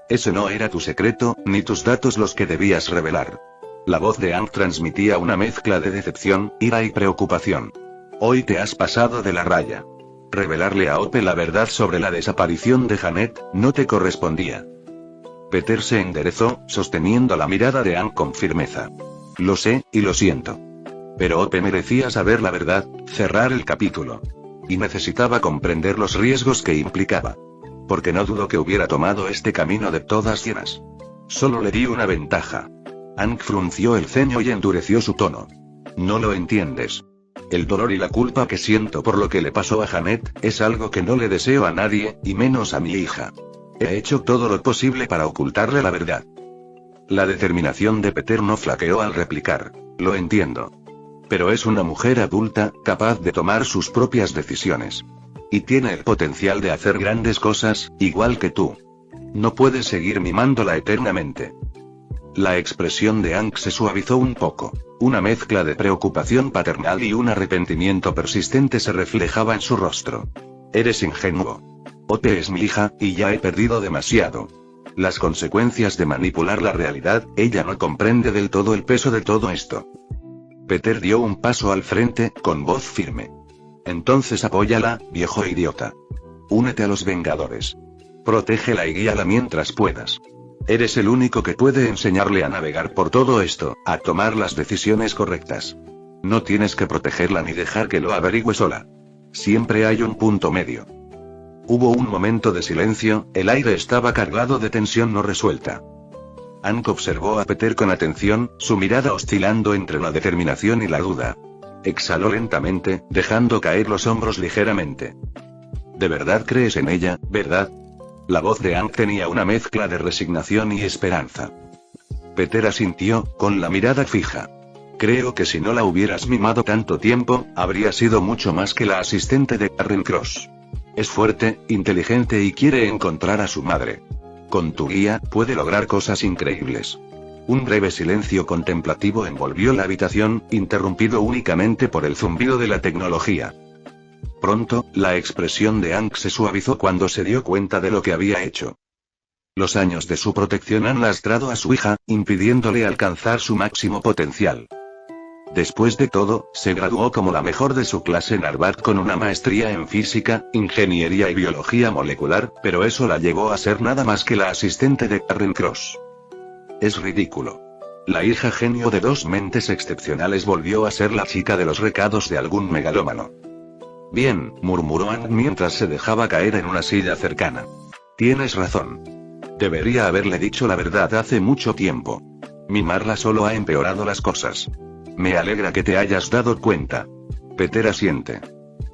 C: Ese no era tu secreto, ni tus datos los que debías revelar. La voz de Hank transmitía una mezcla de decepción, ira y preocupación. Hoy te has pasado de la raya. Revelarle a Hope la verdad sobre la desaparición de Janet, no te correspondía. Peter se enderezó, sosteniendo la mirada de Hank con firmeza. Lo sé, y lo siento. Pero Hope merecía saber la verdad, cerrar el capítulo. Y necesitaba comprender los riesgos que implicaba. Porque no dudo que hubiera tomado este camino de todas llenas. Solo le di una ventaja. Hank frunció el ceño y endureció su tono. No lo entiendes. El dolor y la culpa que siento por lo que le pasó a Janet, es algo que no le deseo a nadie, y menos a mi hija. He hecho todo lo posible para ocultarle la verdad. La determinación de Peter no flaqueó al replicar. Lo entiendo. Pero es una mujer adulta, capaz de tomar sus propias decisiones. Y tiene el potencial de hacer grandes cosas, igual que tú. No puedes seguir mimándola eternamente. La expresión de Hank se suavizó un poco. Una mezcla de preocupación paternal y un arrepentimiento persistente se reflejaba en su rostro. Eres ingenuo. Hope es mi hija, y ya he perdido demasiado. Las consecuencias de manipular la realidad, ella no comprende del todo el peso de todo esto. Peter dio un paso al frente, con voz firme. Entonces apóyala, viejo idiota. Únete a los Vengadores. Protégela y guíala mientras puedas. Eres el único que puede enseñarle a navegar por todo esto, a tomar las decisiones correctas. No tienes que protegerla ni dejar que lo averigüe sola. Siempre hay un punto medio. Hubo un momento de silencio, el aire estaba cargado de tensión no resuelta. Hank observó a Peter con atención, su mirada oscilando entre la determinación y la duda. Exhaló lentamente, dejando caer los hombros ligeramente. ¿De verdad crees en ella, verdad? La voz de Hank tenía una mezcla de resignación y esperanza. Peter asintió, con la mirada fija. Creo que si no la hubieras mimado tanto tiempo, habría sido mucho más que la asistente de Karen Cross. Es fuerte, inteligente y quiere encontrar a su madre. Con tu guía, puede lograr cosas increíbles. Un breve silencio contemplativo envolvió la habitación, interrumpido únicamente por el zumbido de la tecnología. Pronto, la expresión de Hank se suavizó cuando se dio cuenta de lo que había hecho. Los años de su protección han lastrado a su hija, impidiéndole alcanzar su máximo potencial. Después de todo, se graduó como la mejor de su clase en Harvard con una maestría en física, ingeniería y biología molecular, pero eso la llevó a ser nada más que la asistente de Karen Cross. Es ridículo. La hija genio de dos mentes excepcionales volvió a ser la chica de los recados de algún megalómano. Bien, murmuró Hank mientras se dejaba caer en una silla cercana. Tienes razón. Debería haberle dicho la verdad hace mucho tiempo. Mimarla solo ha empeorado las cosas. Me alegra que te hayas dado cuenta. Peter asiente.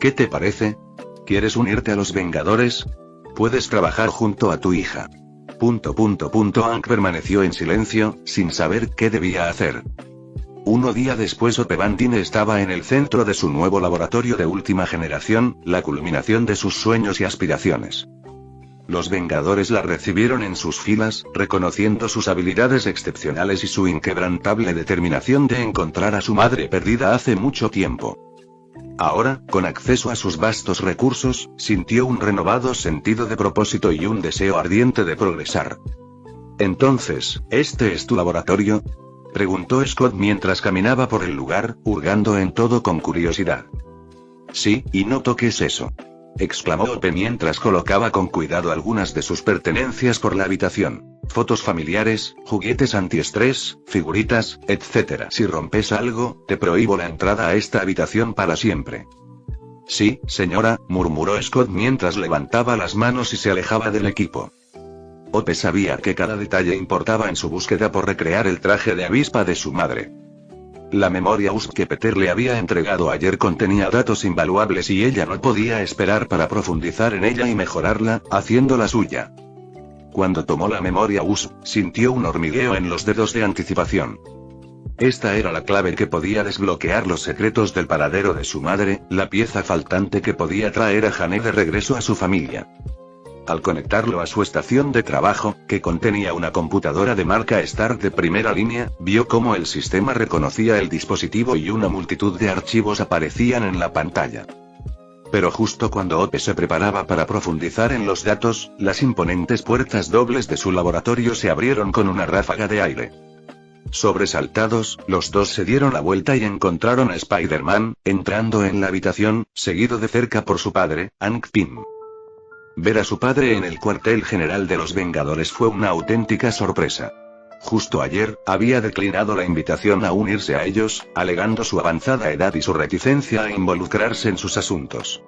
C: ¿Qué te parece? ¿Quieres unirte a los Vengadores? Puedes trabajar junto a tu hija. Hank permaneció en silencio, sin saber qué debía hacer. Un día después Hope Van Dyne estaba en el centro de su nuevo laboratorio de última generación, la culminación de sus sueños y aspiraciones. Los Vengadores la recibieron en sus filas, reconociendo sus habilidades excepcionales y su inquebrantable determinación de encontrar a su madre perdida hace mucho tiempo. Ahora, con acceso a sus vastos recursos, sintió un renovado sentido de propósito y un deseo ardiente de progresar. Entonces, ¿este es tu laboratorio?, preguntó Scott mientras caminaba por el lugar, hurgando en todo con curiosidad. Sí, y no toques eso, exclamó Hope mientras colocaba con cuidado algunas de sus pertenencias por la habitación. Fotos familiares, juguetes antiestrés, figuritas, etc. Si rompes algo, te prohíbo la entrada a esta habitación para siempre. Sí, señora, murmuró Scott mientras levantaba las manos y se alejaba del equipo. Hope sabía que cada detalle importaba en su búsqueda por recrear el traje de avispa de su madre. La memoria USB que Peter le había entregado ayer contenía datos invaluables y ella no podía esperar para profundizar en ella y mejorarla, haciéndola suya. Cuando tomó la memoria USB, sintió un hormigueo en los dedos de anticipación. Esta era la clave que podía desbloquear los secretos del paradero de su madre, la pieza faltante que podía traer a Jane de regreso a su familia. Al conectarlo a su estación de trabajo, que contenía una computadora de marca Stark de primera línea, vio cómo el sistema reconocía el dispositivo y una multitud de archivos aparecían en la pantalla. Pero justo cuando Hope se preparaba para profundizar en los datos, las imponentes puertas dobles de su laboratorio se abrieron con una ráfaga de aire. Sobresaltados, los dos se dieron la vuelta y encontraron a Spider-Man, entrando en la habitación, seguido de cerca por su padre, Hank Pym. Ver a su padre en el cuartel general de los Vengadores fue una auténtica sorpresa. Justo ayer, había declinado la invitación a unirse a ellos, alegando su avanzada edad y su reticencia a involucrarse en sus asuntos.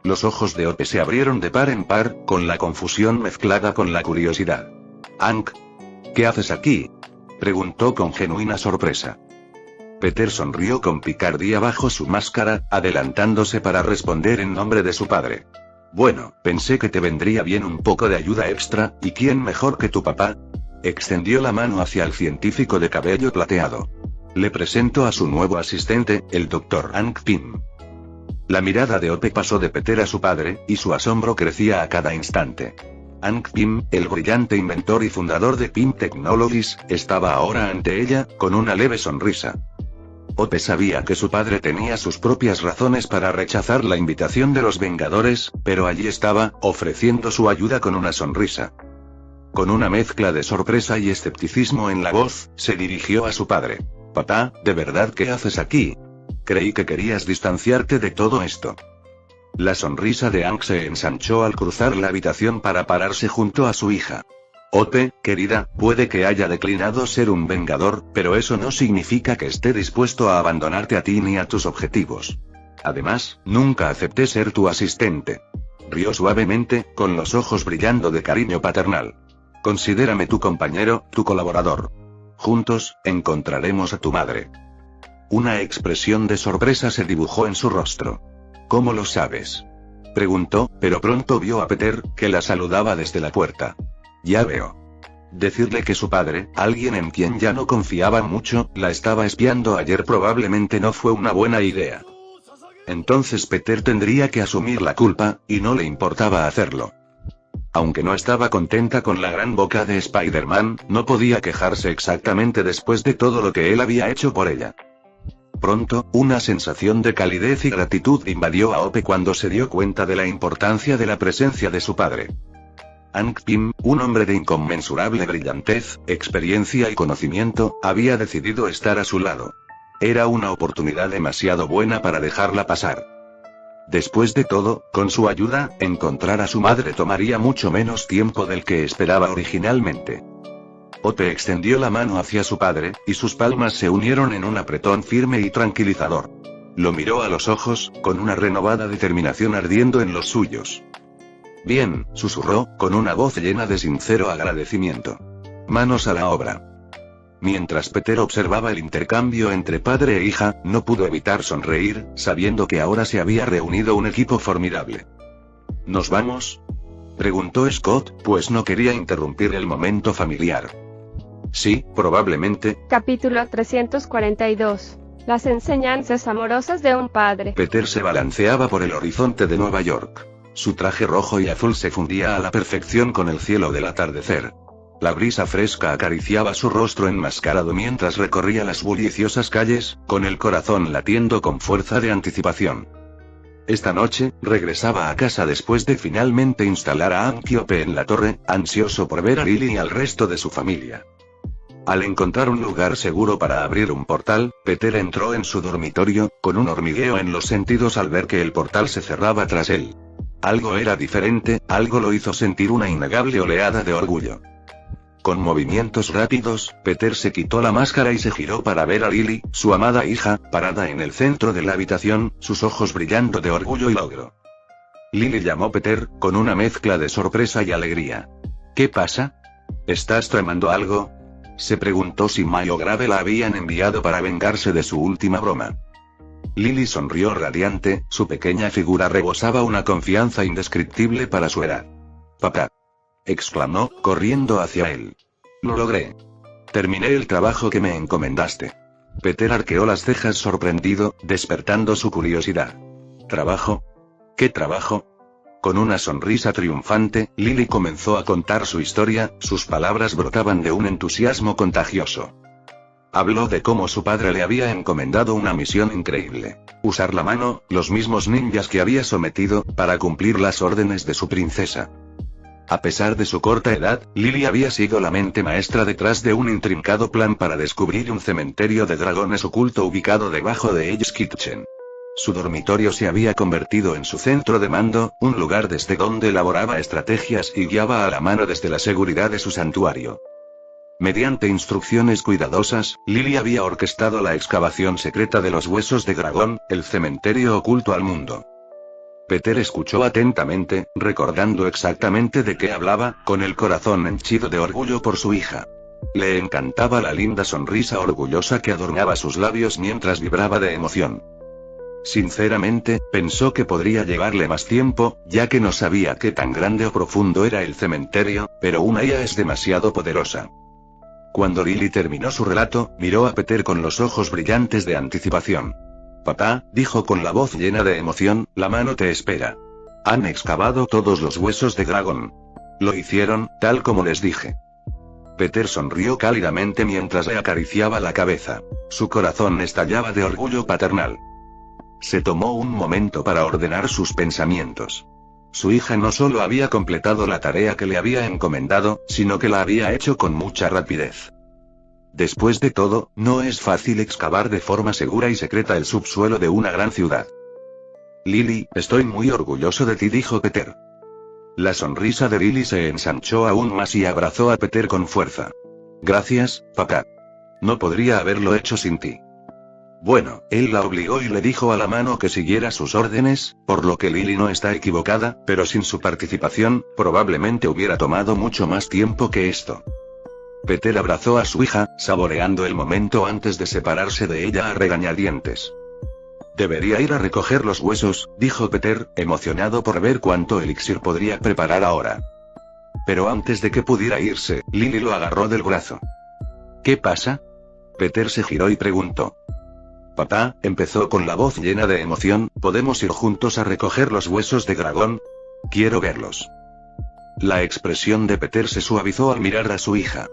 C: Los ojos de Hope se abrieron de par en par, con la confusión mezclada con la curiosidad. «Hank, ¿qué haces aquí?», preguntó con genuina sorpresa. Peter sonrió con picardía bajo su máscara, adelantándose para responder en nombre de su padre. «Bueno, pensé que te vendría bien un poco de ayuda extra, ¿y quién mejor que tu papá?», extendió la mano hacia el científico de cabello plateado. «Le presento a su nuevo asistente, el Dr. Hank Pym». La mirada de Hope pasó de Peter a su padre, y su asombro crecía a cada instante. Hank Pym, el brillante inventor y fundador de Pym Technologies, estaba ahora ante ella, con una leve sonrisa. Hope sabía que su padre tenía sus propias razones para rechazar la invitación de los Vengadores, pero allí estaba, ofreciendo su ayuda con una sonrisa. Con una mezcla de sorpresa y escepticismo en la voz, se dirigió a su padre. «Papá, ¿de verdad qué haces aquí? Creí que querías distanciarte de todo esto». La sonrisa de Hank se ensanchó al cruzar la habitación para pararse junto a su hija. Ope, querida, puede que haya declinado ser un vengador, pero eso no significa que esté dispuesto a abandonarte a ti ni a tus objetivos. Además, nunca acepté ser tu asistente. Rió suavemente, con los ojos brillando de cariño paternal. Considérame tu compañero, tu colaborador. Juntos, encontraremos a tu madre. Una expresión de sorpresa se dibujó en su rostro. ¿Cómo lo sabes?, preguntó, pero pronto vio a Peter, que la saludaba desde la puerta. Ya veo. Decirle que su padre, alguien en quien ya no confiaba mucho, la estaba espiando ayer probablemente no fue una buena idea. Entonces Peter tendría que asumir la culpa, y no le importaba hacerlo. Aunque no estaba contenta con la gran boca de Spider-Man, no podía quejarse exactamente después de todo lo que él había hecho por ella. Pronto, una sensación de calidez y gratitud invadió a Ope cuando se dio cuenta de la importancia de la presencia de su padre. Hank Pym, un hombre de inconmensurable brillantez, experiencia y conocimiento, había decidido estar a su lado. Era una oportunidad demasiado buena para dejarla pasar. Después de todo, con su ayuda, encontrar a su madre tomaría mucho menos tiempo del que esperaba originalmente. Ope extendió la mano hacia su padre, y sus palmas se unieron en un apretón firme y tranquilizador. Lo miró a los ojos, con una renovada determinación ardiendo en los suyos. Bien, susurró, con una voz llena de sincero agradecimiento. Manos a la obra. Mientras Peter observaba el intercambio entre padre e hija, no pudo evitar sonreír, sabiendo que ahora se había reunido un equipo formidable. ¿Nos vamos?, preguntó Scott, pues no quería interrumpir el momento familiar. Sí, probablemente.
B: Capítulo 342. Las enseñanzas amorosas de un padre.
C: Peter se balanceaba por el horizonte de Nueva York. Su traje rojo y azul se fundía a la perfección con el cielo del atardecer. La brisa fresca acariciaba su rostro enmascarado mientras recorría las bulliciosas calles, con el corazón latiendo con fuerza de anticipación. Esta noche, regresaba a casa después de finalmente instalar a Hank y Ope en la torre, ansioso por ver a Lily y al resto de su familia. Al encontrar un lugar seguro para abrir un portal, Peter entró en su dormitorio, con un hormigueo en los sentidos al ver que el portal se cerraba tras él. Algo era diferente, algo lo hizo sentir una innegable oleada de orgullo. Con movimientos rápidos, Peter se quitó la máscara y se giró para ver a Lily, su amada hija, parada en el centro de la habitación, sus ojos brillando de orgullo y logro. Lily llamó Peter, con una mezcla de sorpresa y alegría. ¿Qué pasa? ¿Estás tramando algo?, se preguntó si May o Grave la habían enviado para vengarse de su última broma. Lily sonrió radiante, su pequeña figura rebosaba una confianza indescriptible para su edad. «Papá», exclamó, corriendo hacia él. «Lo logré. Terminé el trabajo que me encomendaste». Peter arqueó las cejas sorprendido, despertando su curiosidad. ¿Trabajo? ¿Qué trabajo? Con una sonrisa triunfante, Lily comenzó a contar su historia, sus palabras brotaban de un entusiasmo contagioso. Habló de cómo su padre le había encomendado una misión increíble. Usar la mano, los mismos ninjas que había sometido, para cumplir las órdenes de su princesa. A pesar de su corta edad, Lily había sido la mente maestra detrás de un intrincado plan para descubrir un cementerio de dragones oculto ubicado debajo de Hell's Kitchen. Su dormitorio se había convertido en su centro de mando, un lugar desde donde elaboraba estrategias y guiaba a la mano desde la seguridad de su santuario. Mediante instrucciones cuidadosas, Lily había orquestado la excavación secreta de los huesos de dragón, el cementerio oculto al mundo. Peter escuchó atentamente, recordando exactamente de qué hablaba, con el corazón henchido de orgullo por su hija. Le encantaba la linda sonrisa orgullosa que adornaba sus labios mientras vibraba de emoción. Sinceramente, pensó que podría llevarle más tiempo, ya que no sabía qué tan grande o profundo era el cementerio, pero una IA es demasiado poderosa. Cuando Lily terminó su relato, miró a Peter con los ojos brillantes de anticipación. «Papá», dijo con la voz llena de emoción, «la mano te espera. Han excavado todos los huesos de dragón. Lo hicieron, tal como les dije». Peter sonrió cálidamente mientras le acariciaba la cabeza. Su corazón estallaba de orgullo paternal. Se tomó un momento para ordenar sus pensamientos. Su hija no solo había completado la tarea que le había encomendado, sino que la había hecho con mucha rapidez. Después de todo, no es fácil excavar de forma segura y secreta el subsuelo de una gran ciudad. Lily, estoy muy orgulloso de ti, dijo Peter. La sonrisa de Lily se ensanchó aún más y abrazó a Peter con fuerza. Gracias, papá. No podría haberlo hecho sin ti. Bueno, él la obligó y le dijo a la mano que siguiera sus órdenes, por lo que Lily no está equivocada, pero sin su participación, probablemente hubiera tomado mucho más tiempo que esto. Peter abrazó a su hija, saboreando el momento antes de separarse de ella a regañadientes. Debería ir a recoger los huesos, dijo Peter, emocionado por ver cuánto elixir podría preparar ahora. Pero antes de que pudiera irse, Lily lo agarró del brazo. ¿Qué pasa? Peter se giró y preguntó. Papá, empezó con la voz llena de emoción, ¿podemos ir juntos a recoger los huesos de dragón? Quiero verlos. La expresión de Peter se suavizó al mirar a su hija.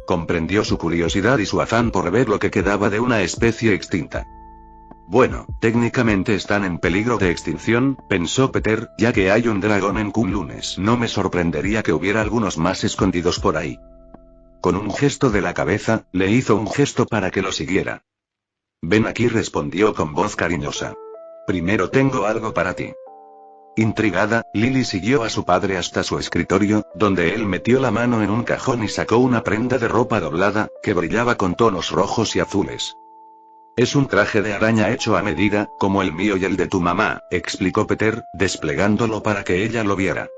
C: Comprendió su curiosidad y su afán por ver lo que quedaba de una especie extinta. Bueno, técnicamente están en peligro de extinción, pensó Peter, ya que hay un dragón en Kunlunes. No me sorprendería que hubiera algunos más escondidos por ahí. Con un gesto de la cabeza, le hizo un gesto para que lo siguiera. Ven aquí, respondió con voz cariñosa. Primero tengo algo para ti. Intrigada, Lily siguió a su padre hasta su escritorio, donde él metió la mano en un cajón y sacó una prenda de ropa doblada, que brillaba con tonos rojos y azules. Es un traje de araña hecho a medida, como el mío y el de tu mamá, explicó Peter, desplegándolo para que ella lo viera.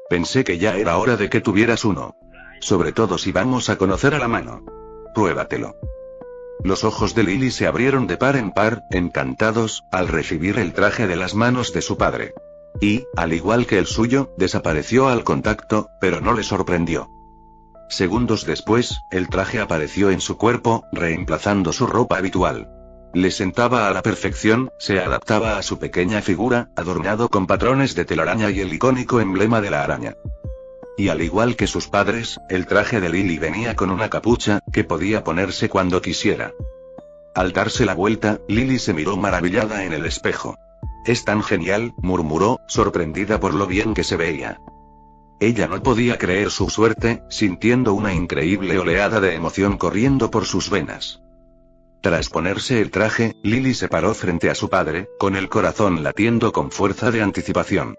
C: Pensé que ya era hora de que tuvieras uno. Sobre todo si vamos a conocer a la mano. Pruébatelo. Los ojos de Lily se abrieron de par en par, encantados, al recibir el traje de las manos de su padre. Y, al igual que el suyo, desapareció al contacto, pero no le sorprendió. Segundos después, el traje apareció en su cuerpo, reemplazando su ropa habitual. Le sentaba a la perfección, se adaptaba a su pequeña figura, adornado con patrones de telaraña y el icónico emblema de la araña. Y al igual que sus padres, el traje de Lily venía con una capucha, que podía ponerse cuando quisiera. Al darse la vuelta, Lily se miró maravillada en el espejo. Es tan genial, murmuró, sorprendida por lo bien que se veía. Ella no podía creer su suerte, sintiendo una increíble oleada de emoción corriendo por sus venas. Tras ponerse el traje, Lily se paró frente a su padre, con el corazón latiendo con fuerza de anticipación.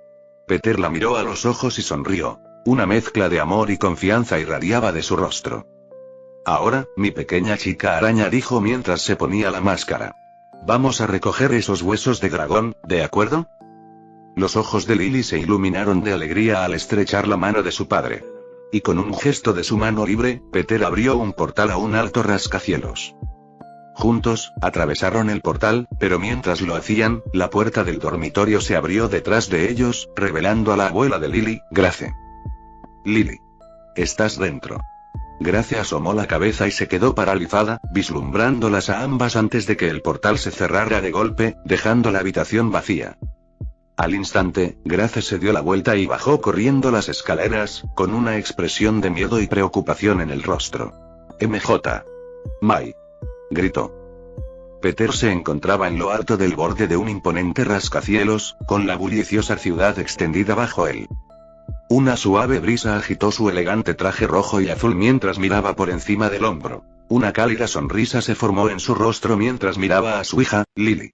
C: Peter la miró a los ojos y sonrió. Una mezcla de amor y confianza irradiaba de su rostro. Ahora, mi pequeña chica araña, dijo mientras se ponía la máscara. Vamos a recoger esos huesos de dragón, ¿de acuerdo? Los ojos de Lily se iluminaron de alegría al estrechar la mano de su padre. Y con un gesto de su mano libre, Peter abrió un portal a un alto rascacielos. Juntos, atravesaron el portal, pero mientras lo hacían, la puerta del dormitorio se abrió detrás de ellos, revelando a la abuela de Lily, Grace. Lily. Estás dentro. Grace asomó la cabeza y se quedó paralizada, vislumbrándolas a ambas antes de que el portal se cerrara de golpe, dejando la habitación vacía. Al instante, Grace se dio la vuelta y bajó corriendo las escaleras, con una expresión de miedo y preocupación en el rostro. MJ. Mai. Gritó. Peter se encontraba en lo alto del borde de un imponente rascacielos, con la bulliciosa ciudad extendida bajo él. Una suave brisa agitó su elegante traje rojo y azul mientras miraba por encima del hombro. Una cálida sonrisa se formó en su rostro mientras miraba a su hija, Lily.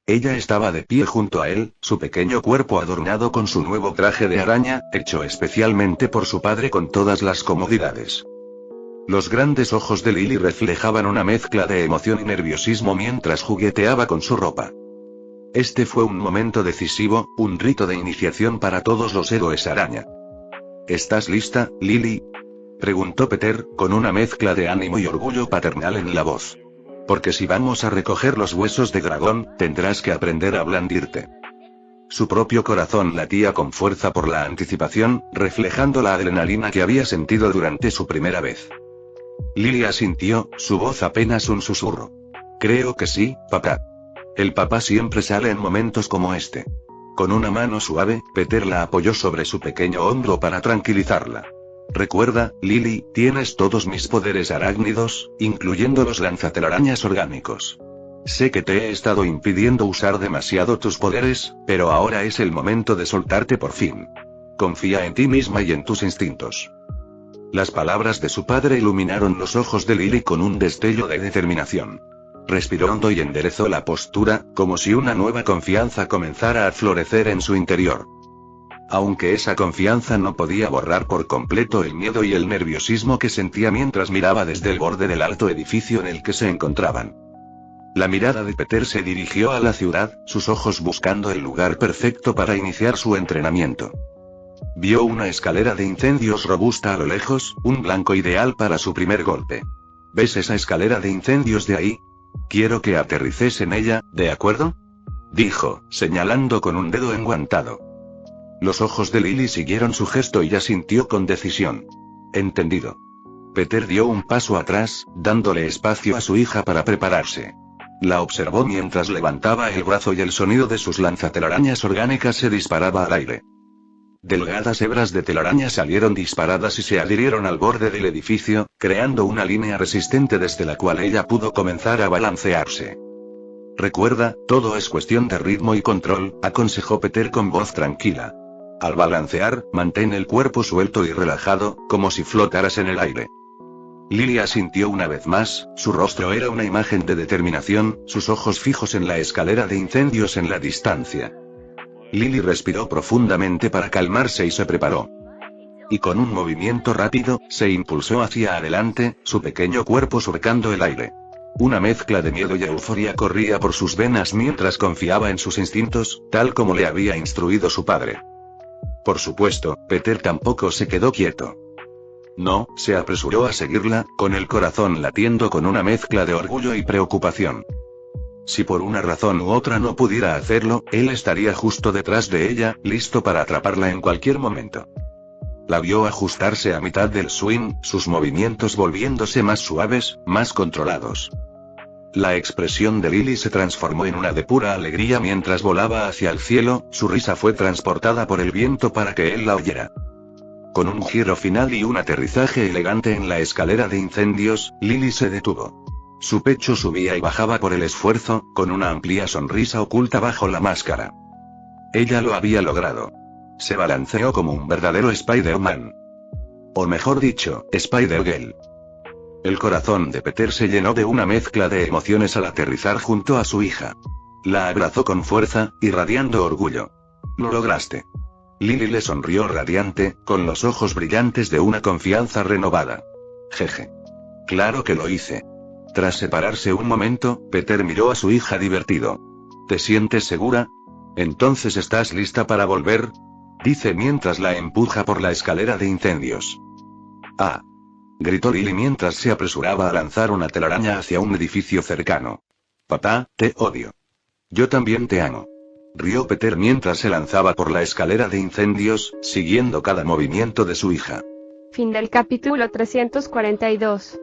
C: Ella estaba de pie junto a él, su pequeño cuerpo adornado con su nuevo traje de araña, hecho especialmente por su padre con todas las comodidades. Los grandes ojos de Lily reflejaban una mezcla de emoción y nerviosismo mientras jugueteaba con su ropa. Este fue un momento decisivo, un rito de iniciación para todos los héroes araña. ¿Estás lista, Lily? Preguntó Peter, con una mezcla de ánimo y orgullo paternal en la voz. Porque si vamos a recoger los huesos de dragón, tendrás que aprender a blandirte. Su propio corazón latía con fuerza por la anticipación, reflejando la adrenalina que había sentido durante su primera vez. Lily asintió, su voz apenas un susurro. Creo que sí, papá. El papá siempre sale en momentos como este. Con una mano suave, Peter la apoyó sobre su pequeño hombro para tranquilizarla. Recuerda, Lily, tienes todos mis poderes arácnidos, incluyendo los lanzatelarañas orgánicos. Sé que te he estado impidiendo usar demasiado tus poderes, pero ahora es el momento de soltarte por fin. Confía en ti misma y en tus instintos. Las palabras de su padre iluminaron los ojos de Lily con un destello de determinación. Respiró hondo y enderezó la postura, como si una nueva confianza comenzara a florecer en su interior. Aunque esa confianza no podía borrar por completo el miedo y el nerviosismo que sentía mientras miraba desde el borde del alto edificio en el que se encontraban. La mirada de Peter se dirigió a la ciudad, sus ojos buscando el lugar perfecto para iniciar su entrenamiento. Vio una escalera de incendios robusta a lo lejos, un blanco ideal para su primer golpe. ¿Ves esa escalera de incendios de ahí? Quiero que aterrices en ella, ¿de acuerdo?, dijo, señalando con un dedo enguantado. Los ojos de Lily siguieron su gesto y asintió con decisión. Entendido. Peter dio un paso atrás, dándole espacio a su hija para prepararse. La observó mientras levantaba el brazo y el sonido de sus lanzatelarañas orgánicas se disparaba al aire. Delgadas hebras de telaraña salieron disparadas y se adhirieron al borde del edificio, creando una línea resistente desde la cual ella pudo comenzar a balancearse. Recuerda, todo es cuestión de ritmo y control, aconsejó Peter con voz tranquila. Al balancear, mantén el cuerpo suelto y relajado, como si flotaras en el aire. Lily asintió una vez más, su rostro era una imagen de determinación, sus ojos fijos en la escalera de incendios en la distancia. Lily respiró profundamente para calmarse y se preparó. Y con un movimiento rápido, se impulsó hacia adelante, su pequeño cuerpo surcando el aire. Una mezcla de miedo y euforia corría por sus venas mientras confiaba en sus instintos, tal como le había instruido su padre. Por supuesto, Peter tampoco se quedó quieto. No, se apresuró a seguirla, con el corazón latiendo con una mezcla de orgullo y preocupación. Si por una razón u otra no pudiera hacerlo, él estaría justo detrás de ella, listo para atraparla en cualquier momento. La vio ajustarse a mitad del swing, sus movimientos volviéndose más suaves, más controlados. La expresión de Lily se transformó en una de pura alegría mientras volaba hacia el cielo, su risa fue transportada por el viento para que él la oyera. Con un giro final y un aterrizaje elegante en la escalera de incendios, Lily se detuvo. Su pecho subía y bajaba por el esfuerzo, con una amplia sonrisa oculta bajo la máscara. Ella lo había logrado. Se balanceó como un verdadero Spider-Man. O mejor dicho, Spider-Girl. El corazón de Peter se llenó de una mezcla de emociones al aterrizar junto a su hija. La abrazó con fuerza, irradiando orgullo. Lo lograste. Lily le sonrió radiante, con los ojos brillantes de una confianza renovada. Jeje. Claro que lo hice. Tras separarse un momento, Peter miró a su hija divertido. ¿Te sientes segura? ¿Entonces estás lista para volver?, dice mientras la empuja por la escalera de incendios. ¡Ah!, gritó Lily mientras se apresuraba a lanzar una telaraña hacia un edificio cercano. Papá, te odio. Yo también te amo. Rió Peter mientras se lanzaba por la escalera de incendios, siguiendo cada movimiento de su hija.
B: Fin del capítulo 342.